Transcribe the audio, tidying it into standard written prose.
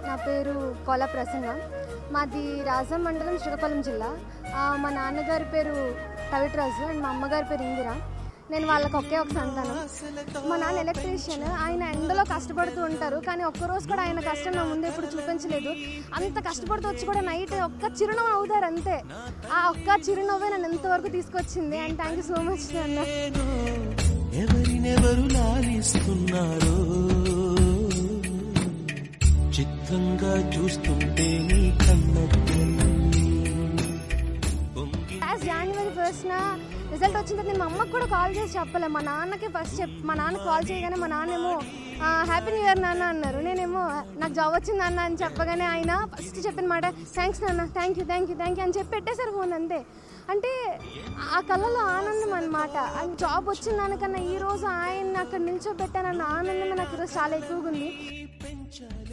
నా పేరు కోల ప్రసన్న. మాది రాజం మండలం, శ్రీకాకుళం జిల్లా. మా నాన్నగారి పేరు కవిట్రాజు అండ్ మా అమ్మగారి పేరు ఇందిరా. నేను వాళ్ళకి ఒకే ఒక సంతానం. మా నాన్న ఎలక్ట్రీషియన్. ఆయన ఎండలో కష్టపడుతూ ఉంటారు, కానీ ఒక్కరోజు కూడా ఆయన కష్టం నా ముందు ఎప్పుడు చూపించలేదు. అంత కష్టపడుతూ వచ్చి కూడా నైట్ ఒక్క చిరునవ్వు అవుతారు అంతే. ఆ ఒక్క చిరునవ్వే నన్ను ఎంతవరకు తీసుకొచ్చింది. And thank you so much నాన్న. ఎవరినెవరు లాలిస్తున్నారో చిత్రంగా చూస్తుంటే నీ కన్నట్టు. జనవరి 1న రిజల్ట్ వచ్చిన తర్వాత నేను మా అమ్మకు కూడా కాల్ చేసి చెప్పలే. మా నాన్నకి ఫస్ట్ మా నాన్న కాల్ చేయగానే మా నాన్నేమో హ్యాపీ న్యూ ఇయర్ నాన్న అన్నారు. నేనేమో నాకు జాబ్ వచ్చింది అన్న అని చెప్పగానే ఆయన ఫస్ట్ చెప్పిన మాట థ్యాంక్స్ నాన్న, థ్యాంక్ యూ అని చెప్పి పెట్టేశారు ఫోన్ అంతే. అంటే ఆ కళ్ళలో ఆనందం అన్నమాట. జాబ్ వచ్చిన దానికన్నా ఈరోజు ఆయన అక్కడ నిల్చోబెట్టానన్న ఆనందమే నాకు ఈరోజు చాలా ఎక్కువగా ఉంది.